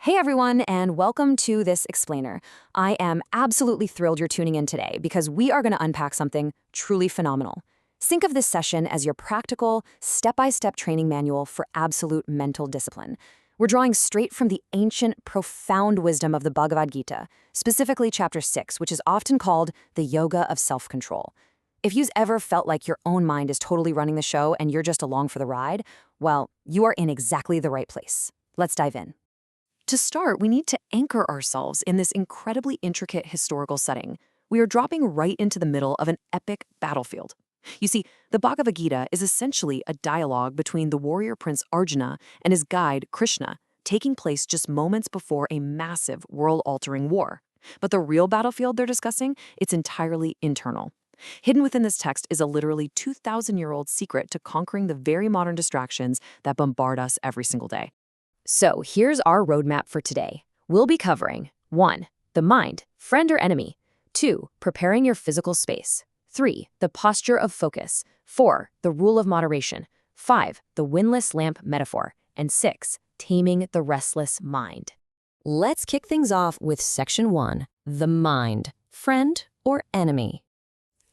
Hey everyone, and welcome to this explainer. I am absolutely thrilled you're tuning in today because we are going to unpack something truly phenomenal. Think of this session as your practical, step-by-step training manual for absolute mental discipline. We're drawing straight from the ancient, profound wisdom of the Bhagavad Gita, specifically Chapter 6, which is often called the Yoga of Self-Control. If you've ever felt like your own mind is totally running the show and you're just along for the ride, well, you are in exactly the right place. Let's dive in. To start, we need to anchor ourselves in this incredibly intricate historical setting. We are dropping right into the middle of an epic battlefield. You see, the Bhagavad Gita is essentially a dialogue between the warrior prince Arjuna and his guide Krishna, taking place just moments before a massive world-altering war. But the real battlefield they're discussing, it's entirely internal. Hidden within this text is a literally 2,000-year-old secret to conquering the very modern distractions that bombard us every single day. So here's our roadmap for today. We'll be covering 1. The mind, friend or enemy. 2. Preparing your physical space. 3. The posture of focus. 4. The rule of moderation. 5. The windless lamp metaphor. And 6. Taming the restless mind. Let's kick things off with Section 1, the mind, friend or enemy.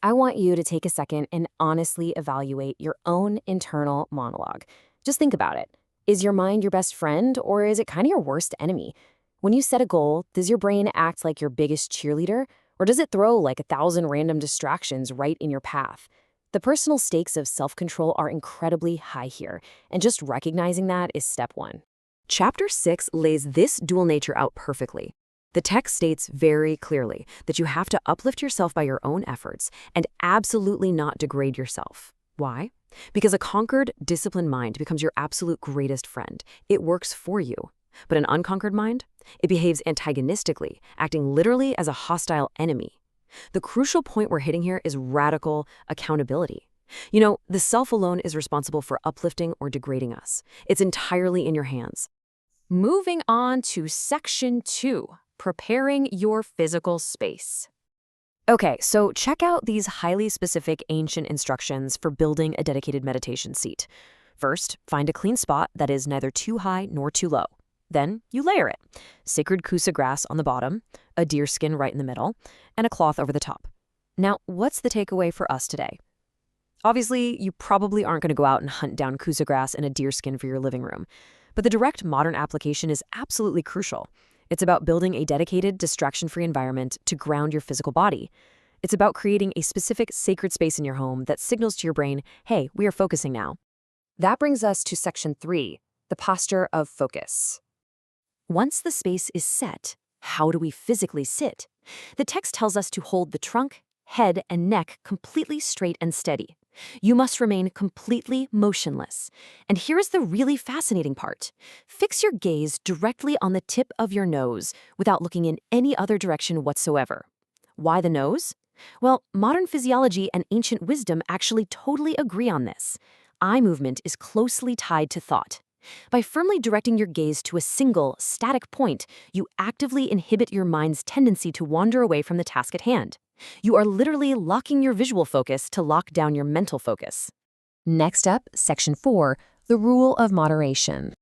I want you to take a second and honestly evaluate your own internal monologue. Just think about it. Is your mind your best friend, or is it kind of your worst enemy? When you set a goal, does your brain act like your biggest cheerleader, or does it throw like 1,000 random distractions right in your path? The personal stakes of self-control are incredibly high here, and just recognizing that is step 1. Chapter 6 lays this dual nature out perfectly. The text states very clearly that you have to uplift yourself by your own efforts and absolutely not degrade yourself. Why? Because a conquered, disciplined mind becomes your absolute greatest friend. It works for you. But an unconquered mind? It behaves antagonistically, acting literally as a hostile enemy. The crucial point we're hitting here is radical accountability. You know, the self alone is responsible for uplifting or degrading us. It's entirely in your hands. Moving on to Section 2, preparing your physical space. Okay, so check out these highly specific ancient instructions for building a dedicated meditation seat. First, find a clean spot that is neither too high nor too low. Then you layer it. Sacred kusa grass on the bottom, a deerskin right in the middle, and a cloth over the top. Now, what's the takeaway for us today? Obviously, you probably aren't going to go out and hunt down kusa grass and a deerskin for your living room. But the direct modern application is absolutely crucial. It's about building a dedicated, distraction-free environment to ground your physical body. It's about creating a specific sacred space in your home that signals to your brain, hey, we are focusing now. That brings us to Section 3, the posture of focus. Once the space is set, how do we physically sit? The text tells us to hold the trunk, head, and neck completely straight and steady. You must remain completely motionless. And here's the really fascinating part. Fix your gaze directly on the tip of your nose without looking in any other direction whatsoever. Why the nose? Well, modern physiology and ancient wisdom actually totally agree on this. Eye movement is closely tied to thought. By firmly directing your gaze to a single, static point, you actively inhibit your mind's tendency to wander away from the task at hand. You are literally locking your visual focus to lock down your mental focus. Next up, Section 4, the rule of moderation.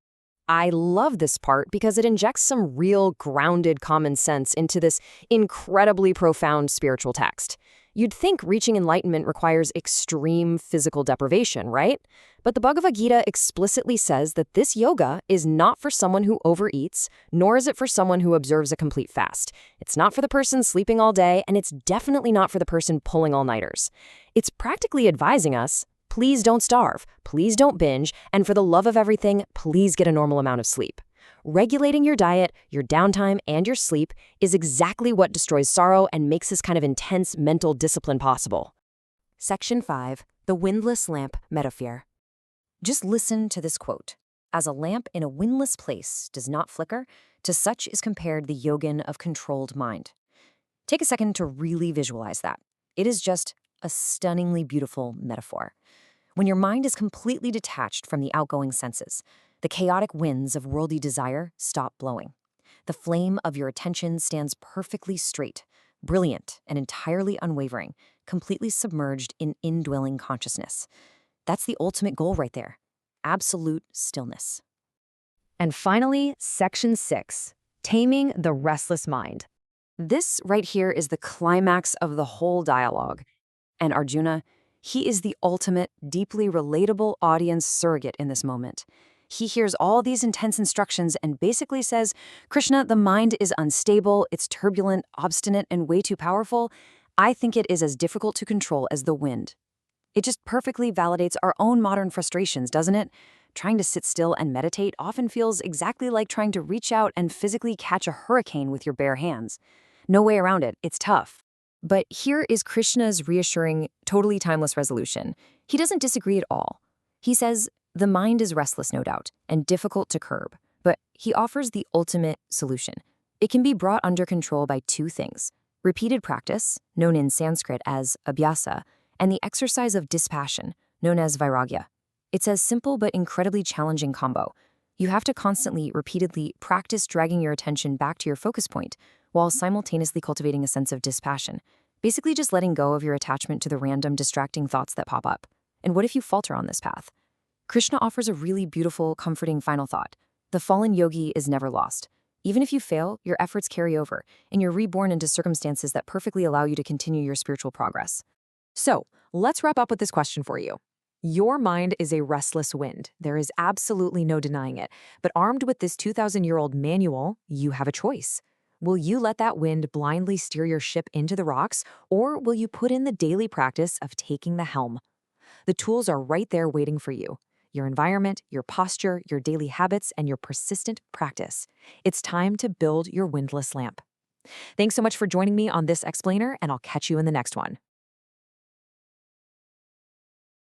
I love this part because it injects some real grounded common sense into this incredibly profound spiritual text. You'd think reaching enlightenment requires extreme physical deprivation, right? But the Bhagavad Gita explicitly says that this yoga is not for someone who overeats, nor is it for someone who observes a complete fast. It's not for the person sleeping all day, and it's definitely not for the person pulling all-nighters. It's practically advising us, please don't starve, please don't binge, and for the love of everything, please get a normal amount of sleep. Regulating your diet, your downtime, and your sleep is exactly what destroys sorrow and makes this kind of intense mental discipline possible. Section 5, the windless lamp metaphor. Just listen to this quote. As a lamp in a windless place does not flicker, to such is compared the yogin of controlled mind. Take a second to really visualize that. It is just a stunningly beautiful metaphor. When your mind is completely detached from the outgoing senses, the chaotic winds of worldly desire stop blowing. The flame of your attention stands perfectly straight, brilliant and entirely unwavering, completely submerged in indwelling consciousness. That's the ultimate goal right there. Absolute stillness. And finally, Section 6, Taming the restless mind. This right here is the climax of the whole dialogue. And Arjuna, he is the ultimate, deeply relatable audience surrogate in this moment. He hears all these intense instructions and basically says, Krishna, the mind is unstable, it's turbulent, obstinate, and way too powerful. I think it is as difficult to control as the wind. It just perfectly validates our own modern frustrations, doesn't it? Trying to sit still and meditate often feels exactly like trying to reach out and physically catch a hurricane with your bare hands. No way around it, it's tough. But here is Krishna's reassuring, totally timeless resolution. He doesn't disagree at all. He says, the mind is restless, no doubt, and difficult to curb, but he offers the ultimate solution. It can be brought under control by two things: repeated practice, known in Sanskrit as abhyasa, and the exercise of dispassion, known as vairagya. It's a simple but incredibly challenging combo. You have to constantly, repeatedly practice dragging your attention back to your focus point while simultaneously cultivating a sense of dispassion, basically just letting go of your attachment to the random distracting thoughts that pop up. And what if you falter on this path? Krishna offers a really beautiful, comforting final thought. The fallen yogi is never lost. Even if you fail, your efforts carry over, and you're reborn into circumstances that perfectly allow you to continue your spiritual progress. So, let's wrap up with this question for you. Your mind is a restless wind. There is absolutely no denying it. But armed with this 2,000-year-old manual, you have a choice. Will you let that wind blindly steer your ship into the rocks, or will you put in the daily practice of taking the helm? The tools are right there waiting for you. Your environment, your posture, your daily habits, and your persistent practice. It's time to build your windless lamp. Thanks so much for joining me on this explainer, and I'll catch you in the next one.